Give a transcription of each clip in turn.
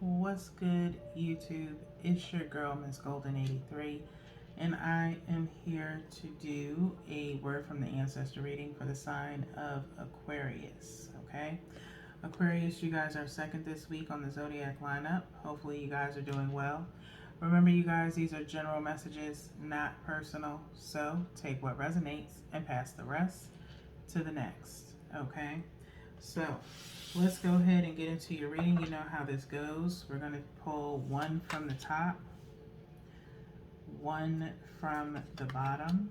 What's good, YouTube? It's your girl, Miss Golden 83, and I am here to do a word from the ancestor reading for the sign of Aquarius. Okay, Aquarius, you guys are second this week on the zodiac lineup. Hopefully, you guys are doing well. Remember, you guys, these are general messages, not personal. So take what resonates and pass the rest to the next. Okay. So let's go ahead and get into your reading. You know how this goes. We're going to pull one from the top, one from the bottom,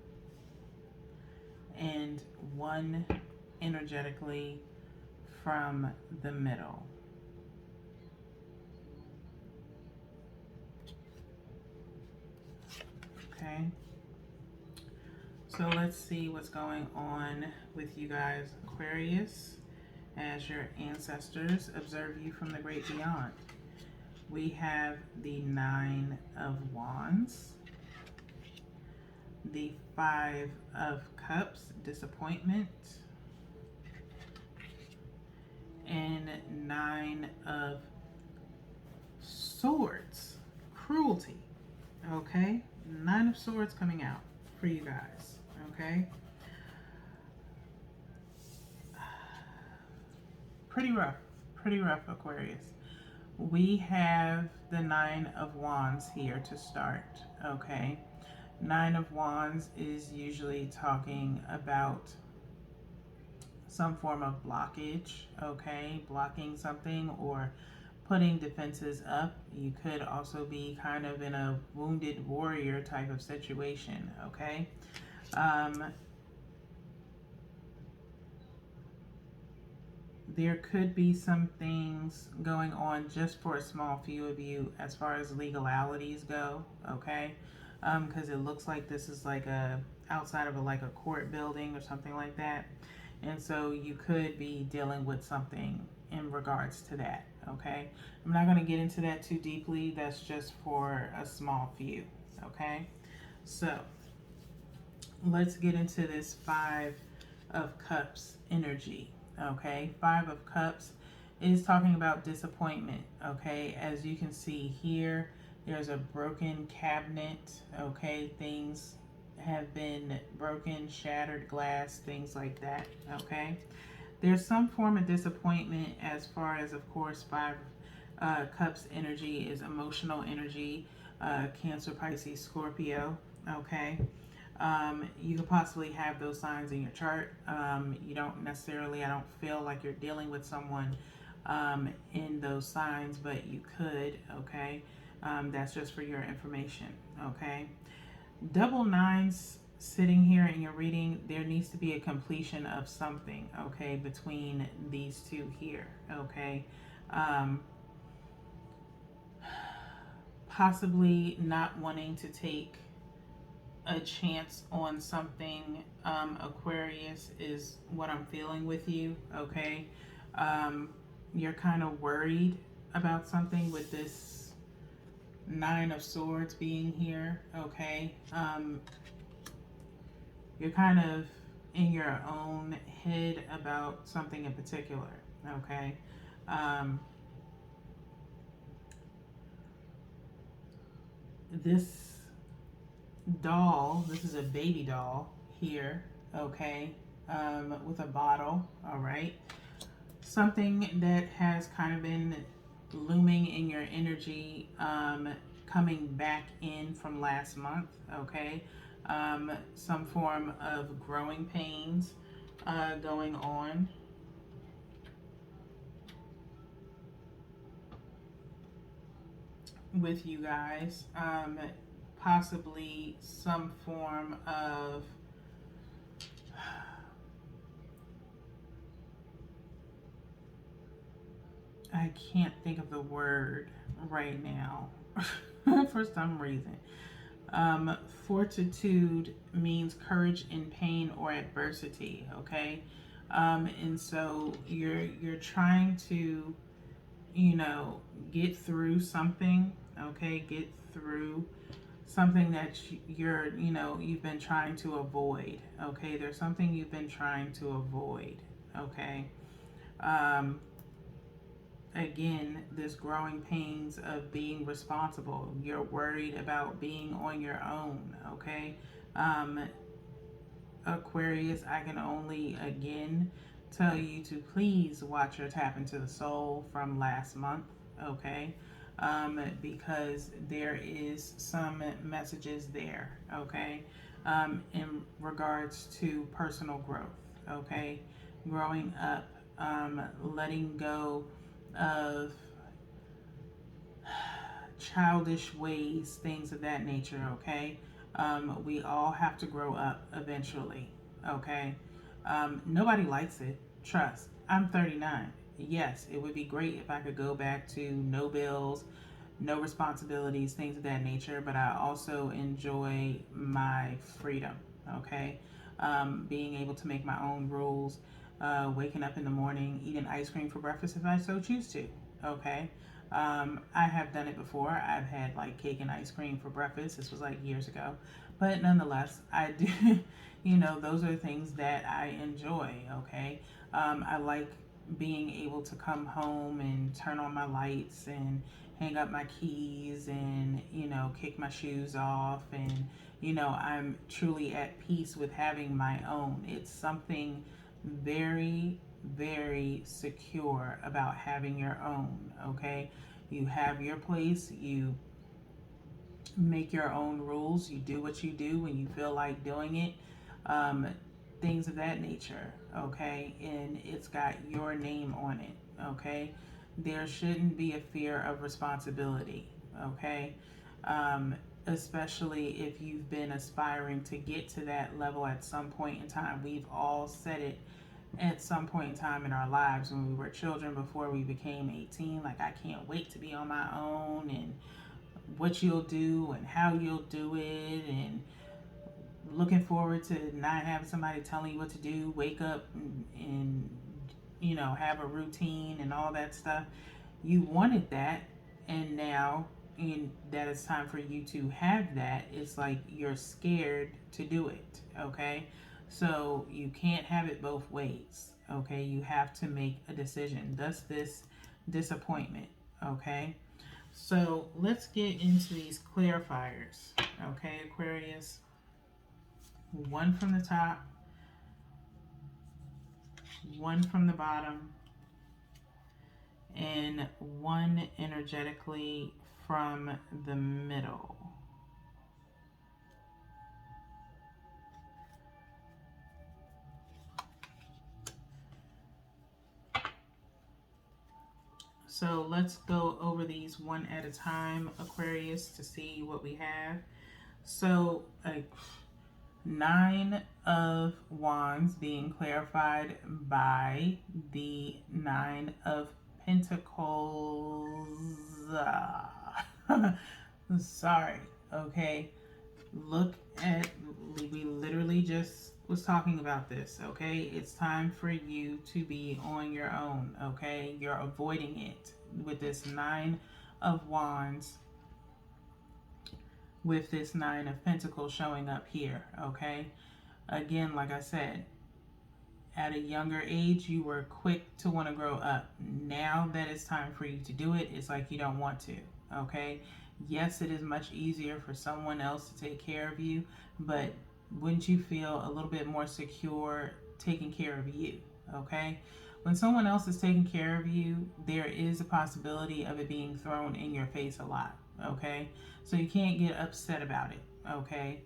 and one energetically from the middle. Okay. So let's see what's going on with you guys, Aquarius, as your ancestors observe you from the great beyond. We have the Nine of Wands, the Five of Cups, disappointment, and Nine of Swords, cruelty. Okay, Nine of Swords coming out for you guys. Okay, pretty rough, Aquarius. We have the Nine of Wands here to start. Okay, Nine of Wands is usually talking about some form of blockage, okay, blocking something or putting defenses up. You could also be kind of in a wounded warrior type of situation, okay. There could be some things going on just for a small few of you as far as legalities go, okay, because it looks like this is like a outside of a court building or something like that. And so you could be dealing with something in regards to that, okay? I'm not going to get into that too deeply. That's just for a small few, okay? So let's get into this Five of Cups energy, okay? Five of Cups is talking about disappointment, okay? As you can see here, there's a broken cabinet, okay? Things have been broken, shattered glass, things like that, okay? There's some form of disappointment as far as, of course, Five Cups energy is emotional energy, Cancer, Pisces, Scorpio, okay? You could possibly have those signs in your chart. You don't necessarily, I don't feel like you're dealing with someone in those signs, but you could, okay? That's just for your information, okay? Double nines sitting here in your reading, there needs to be a completion of something, okay, between these two here, okay? Possibly not wanting to take a chance on something, Aquarius, is what I'm feeling with you, okay? You're kind of worried about something with this Nine of Swords being here, okay? You're kind of in your own head about something in particular, okay? This doll, this is a baby doll here, okay, with a bottle, all right? Something that has kind of been looming in your energy, coming back in from last month, okay? Some form of growing pains going on. With you guys, possibly some form of I can't think of the word right now for some reason. Fortitude means courage in pain or adversity, okay? And so you're trying to, get through something, okay? Get through something that you've been trying to avoid, okay? There's something you've been trying to avoid, okay? again, this growing pains of being responsible. You're worried about being on your own, okay? Um, Aquarius, I can only again tell you to please watch your tap into the soul from last month, okay? Because there is some messages there, okay? In regards to personal growth, okay? Growing up, letting go of childish ways, things of that nature, okay? We all have to grow up eventually, okay? Nobody likes it, trust. I'm 39. Yes, it would be great if I could go back to no bills, no responsibilities, things of that nature, but I also enjoy my freedom, okay? Being able to make my own rules, waking up in the morning, eating ice cream for breakfast if I so choose to, okay? I have done it before. I've had like cake and ice cream for breakfast. This was like years ago. But nonetheless, I do, those are things that I enjoy, okay? I like being able to come home and turn on my lights and hang up my keys and, kick my shoes off. And, I'm truly at peace with having my own. It's something very, very secure about having your own, okay? You have your place, you make your own rules, you do what you do when you feel like doing it, um, things of that nature, okay? And it's got your name on it, okay? There shouldn't be a fear of responsibility, okay? Um, Especially if you've been aspiring to get to that level at some point in time. We've all said it at some point in time in our lives when we were children before we became 18. Like, I can't wait to be on my own, and what you'll do and how you'll do it, and looking forward to not having somebody telling you what to do, wake up and have a routine and all that stuff. You wanted that, and now in that it's time for you to have that, it's like you're scared to do it, okay? So you can't have it both ways, okay? You have to make a decision. Thus this disappointment, okay? So let's get into these clarifiers, okay, Aquarius? One from the top, one from the bottom, and one energetically from the middle. So let's go over these one at a time, Aquarius, to see what we have. So, Nine of Wands being clarified by the Nine of Pentacles. Sorry, okay? Look at, we literally just was talking about this, okay? It's time for you to be on your own, okay? You're avoiding it with this Nine of Wands, with this Nine of Pentacles showing up here, okay? Again, like I said, at a younger age, you were quick to want to grow up. Now that it's time for you to do it, it's like you don't want to, okay? Yes, it is much easier for someone else to take care of you, but wouldn't you feel a little bit more secure taking care of you, okay? When someone else is taking care of you, there is a possibility of it being thrown in your face a lot, okay? So you can't get upset about it, okay?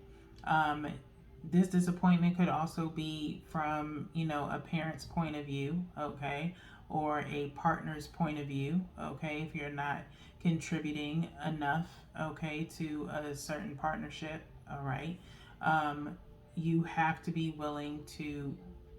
This disappointment could also be from, a parent's point of view, okay, or a partner's point of view, okay, if you're not contributing enough, okay, to a certain partnership, all right. You have to be willing to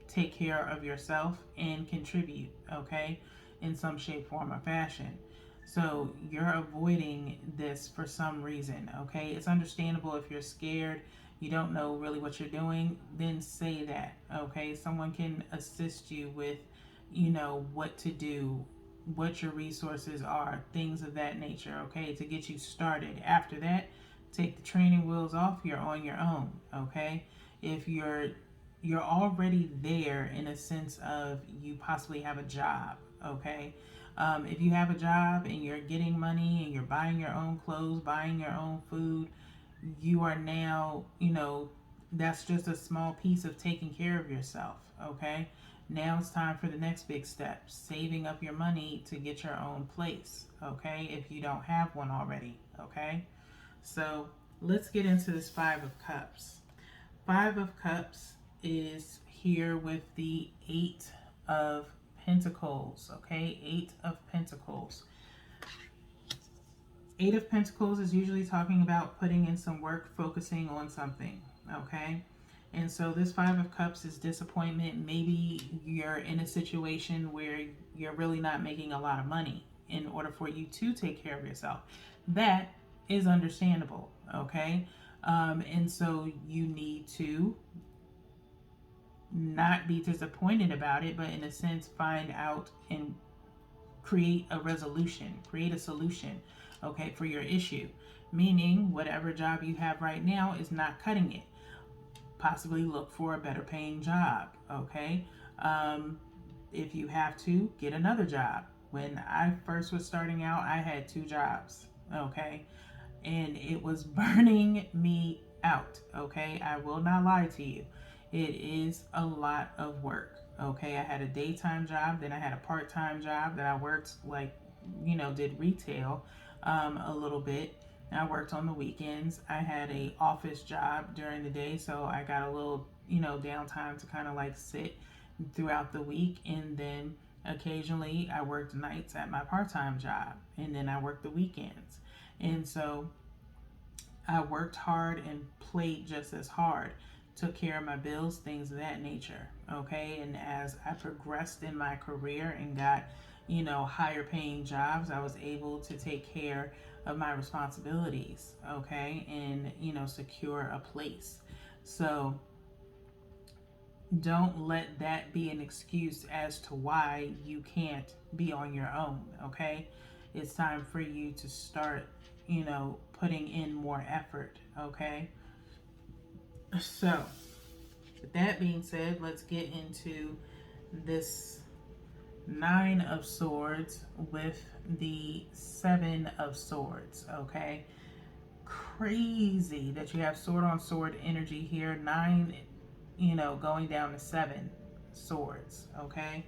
take care of yourself and contribute, okay, in some shape, form, or fashion. So you're avoiding this for some reason, okay? It's understandable if you're scared, you don't know really what you're doing, then say that, okay? Someone can assist you with, what to do, what your resources are, things of that nature, okay, to get you started. After that, take the training wheels off, you're on your own, okay? If you're already there in a sense of you possibly have a job, okay? If you have a job and you're getting money and you're buying your own clothes, buying your own food, you are now, that's just a small piece of taking care of yourself, okay? Now it's time for the next big step, saving up your money to get your own place, okay? If you don't have one already, okay? So let's get into this Five of Cups. Five of Cups is here with the Eight of Pentacles, okay? Eight of Pentacles. Eight of Pentacles is usually talking about putting in some work, focusing on something, okay? And so this Five of Cups is disappointment. Maybe you're in a situation where you're really not making a lot of money in order for you to take care of yourself. That is understandable, okay? And so you need to not be disappointed about it, but in a sense, find out and create a resolution, create a solution, okay, for your issue. Meaning, whatever job you have right now is not cutting it. Possibly look for a better paying job, okay? If you have to, get another job. When I first was starting out, I had 2 jobs, okay? And it was burning me out, okay? I will not lie to you. It is a lot of work, okay? I had a daytime job, then I had a part-time job that I worked like, did retail a little bit. I worked on the weekends. I had a office job during the day, so I got a little, downtime to kind of like sit throughout the week. And then occasionally I worked nights at my part-time job, and then I worked the weekends. And so I worked hard and played just as hard, took care of my bills, things of that nature. Okay. And as I progressed in my career and got, higher paying jobs, I was able to take care of my responsibilities. Okay. And, secure a place. So don't let that be an excuse as to why you can't be on your own. Okay. It's time for you to start, putting in more effort. Okay. So, with that being said, let's get into this Nine of Swords with the Seven of Swords. Okay. Crazy that you have sword on sword energy here. 9, going down to 7 swords. Okay.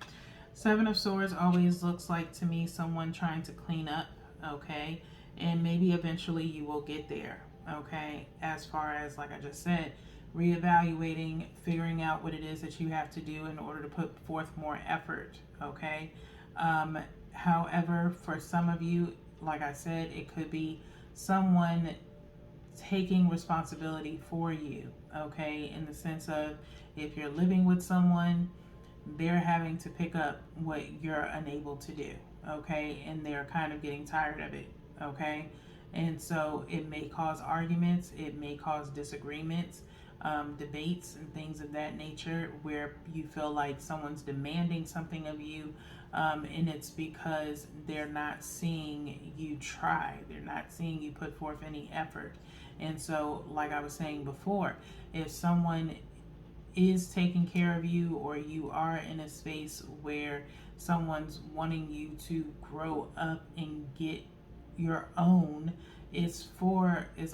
7 of Swords always looks like to me someone trying to clean up. Okay. And maybe eventually you will get there. Okay. As far as, like I just said, reevaluating, figuring out what it is that you have to do in order to put forth more effort. Okay. However, for some of you, like I said, it could be someone taking responsibility for you. Okay. In the sense of, if you're living with someone, they're having to pick up what you're unable to do. Okay. And they're kind of getting tired of it. Okay. And so it may cause arguments, it may cause disagreements, debates, and things of that nature, where you feel like someone's demanding something of you, and it's because they're not seeing you try, they're not seeing you put forth any effort. And so, like I was saying before, if someone is taking care of you, or you are in a space where someone's wanting you to grow up and get your own, it's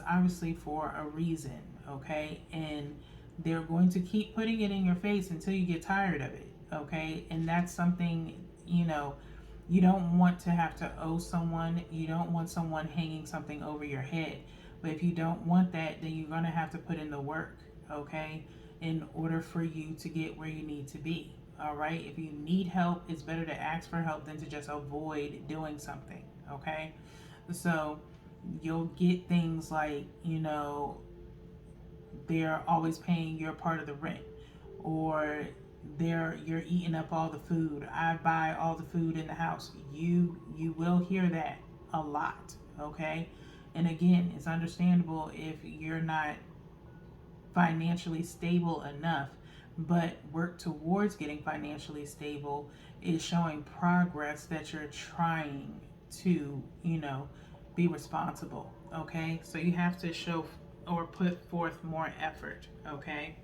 obviously for a reason. Okay. And they're going to keep putting it in your face until you get tired of it. Okay. And that's something, you don't want to have to owe someone. You don't want someone hanging something over your head. But if you don't want that, then you're going to have to put in the work. Okay. In order for you to get where you need to be. All right. If you need help, it's better to ask for help than to just avoid doing something. Okay. So you'll get things like, they're always paying your part of the rent, or you're eating up all the food. I buy all the food in the house. You will hear that a lot. Okay. And again, it's understandable if you're not financially stable enough, but work towards getting financially stable is showing progress that you're trying to, be responsible. Okay. So you have to show or put forth more effort. Okay.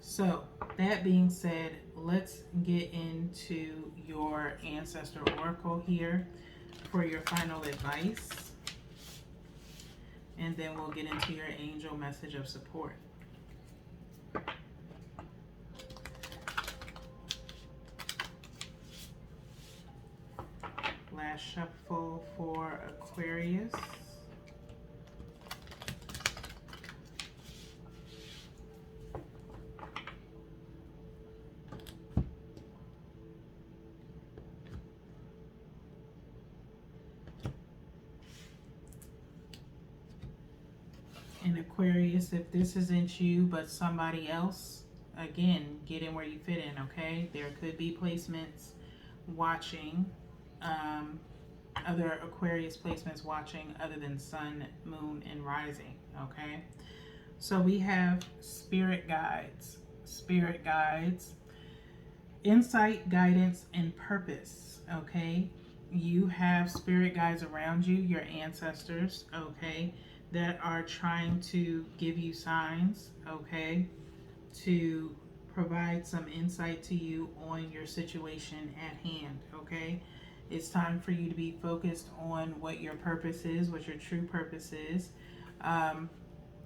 So, that being said, let's get into your ancestor oracle here for your final advice, and then we'll get into your angel message of support. Last shuffle for Aquarius. And Aquarius, if this isn't you but somebody else, again, get in where you fit in, okay? There could be placements watching, other Aquarius placements watching other than sun, moon, and rising, okay? So we have spirit guides, insight, guidance, and purpose, okay? You have spirit guides around you, your ancestors, okay, that are trying to give you signs, okay, to provide some insight to you on your situation at hand, okay? It's time for you to be focused on what your purpose is, what your true purpose is,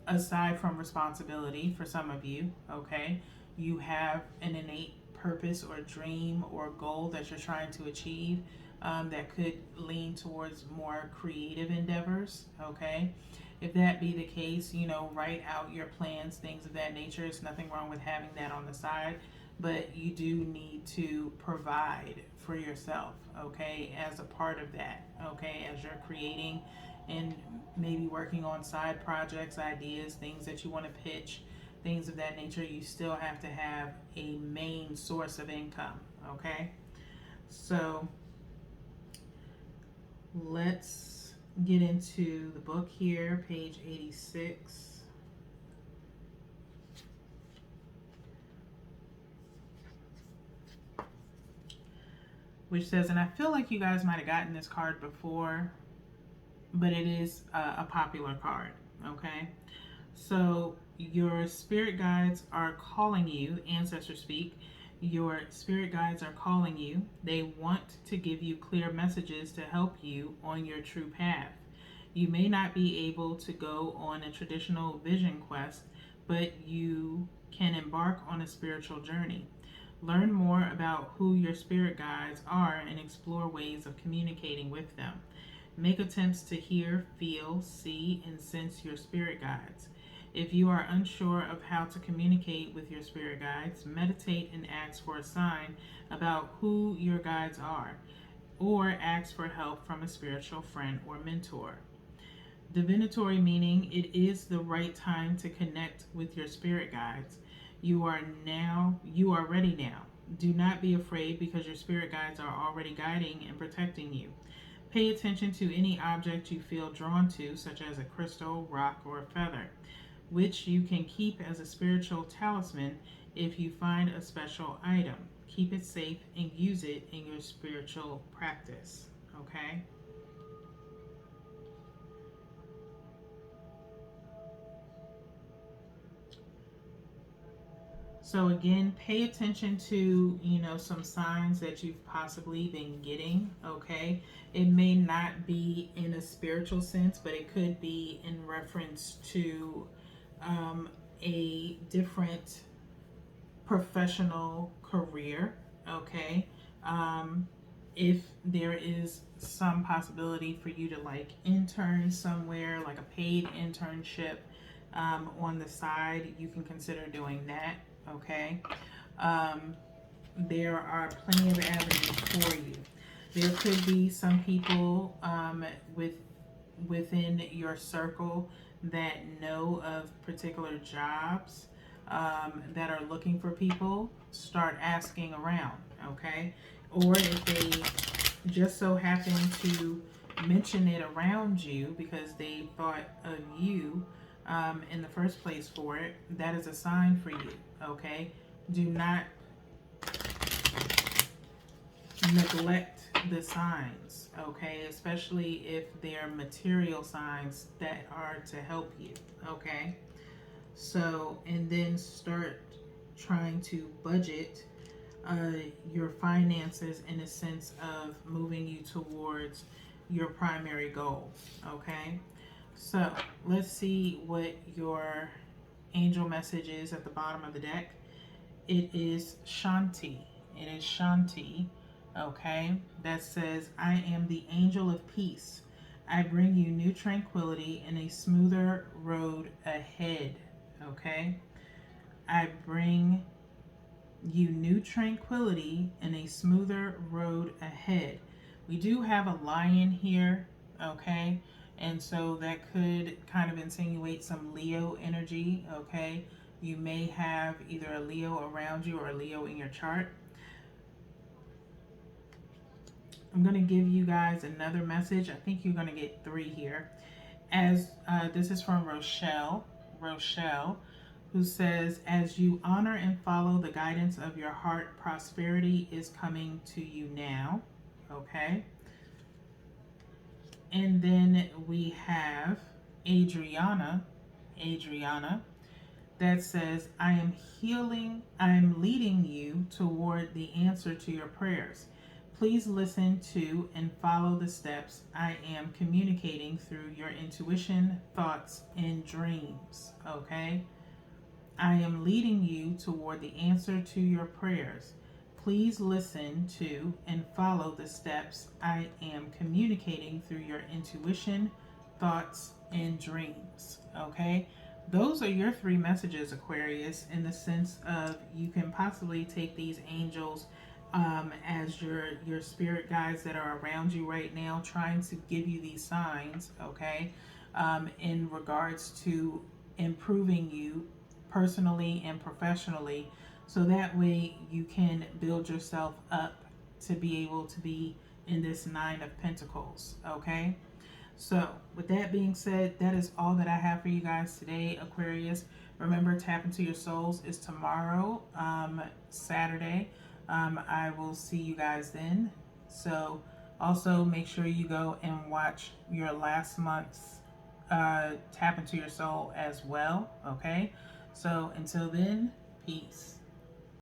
aside from responsibility for some of you, okay? You have an innate purpose or dream or goal that you're trying to achieve, that could lean towards more creative endeavors, okay? If that be the case, write out your plans, things of that nature. There's nothing wrong with having that on the side, but you do need to provide for yourself, okay, as a part of that, okay, as you're creating and maybe working on side projects, ideas, things that you want to pitch, things of that nature. You still have to have a main source of income, okay? So let's get into the book here, page 86. Which says, and I feel like you guys might have gotten this card before, but it is a popular card, okay? So your spirit guides are calling you, ancestor speak. Your spirit guides are calling you. They want to give you clear messages to help you on your true path. You may not be able to go on a traditional vision quest, but you can embark on a spiritual journey. Learn more about who your spirit guides are and explore ways of communicating with them. Make attempts to hear, feel, see, and sense your spirit guides. If you are unsure of how to communicate with your spirit guides, meditate and ask for a sign about who your guides are, or ask for help from a spiritual friend or mentor. Divinatory meaning, it is the right time to connect with your spirit guides. You are ready now. Do not be afraid because your spirit guides are already guiding and protecting you. Pay attention to any object you feel drawn to, such as a crystal, rock, or a feather, which you can keep as a spiritual talisman if you find a special item. Keep it safe and use it in your spiritual practice, okay? So again, pay attention to, some signs that you've possibly been getting, okay? It may not be in a spiritual sense, but it could be in reference to a different professional career, okay? If there is some possibility for you to intern somewhere, like a paid internship on the side, you can consider doing that, okay? There are plenty of avenues for you. There could be some people within your circle that know of particular jobs that are looking for people. Start asking around, okay? Or if they just so happen to mention it around you because they thought of you in the first place for it, that is a sign for you, okay? Do not neglect the signs, okay? Especially if they're material signs that are to help you, okay? So, and then start trying to budget your finances in a sense of moving you towards your primary goal. Okay, so let's see what your angel message is at the bottom of the deck. It is Shanti. It is Shanti. Okay, that says, I am the angel of peace. I bring you new tranquility and a smoother road ahead. Okay, I bring you new tranquility and a smoother road ahead. We do have a lion here, okay? And so that could kind of insinuate some Leo energy, okay? You may have either a Leo around you or a Leo in your chart. I'm going to give you guys another message. I think you're going to get 3 here. As this is from Rochelle. Rochelle, who says, as you honor and follow the guidance of your heart, prosperity is coming to you now. Okay. And then we have Adriana. Adriana, that says, I am leading you toward the answer to your prayers. Please listen to and follow the steps I am communicating through your intuition, thoughts, and dreams. Okay? I am leading you toward the answer to your prayers. Please listen to and follow the steps I am communicating through your intuition, thoughts, and dreams. Okay? Those are your 3 messages, Aquarius, in the sense of you can possibly take these angels as your spirit guides that are around you right now, trying to give you these signs, okay, in regards to improving you personally and professionally, so that way you can build yourself up to be able to be in this 9 of Pentacles, okay? So, with that being said, that is all that I have for you guys today, Aquarius. Remember, Tap Into Your Souls is tomorrow, Saturday. I will see you guys then. So, also make sure you go and watch your last month's Tap Into Your Soul as well, okay? So, until then, peace.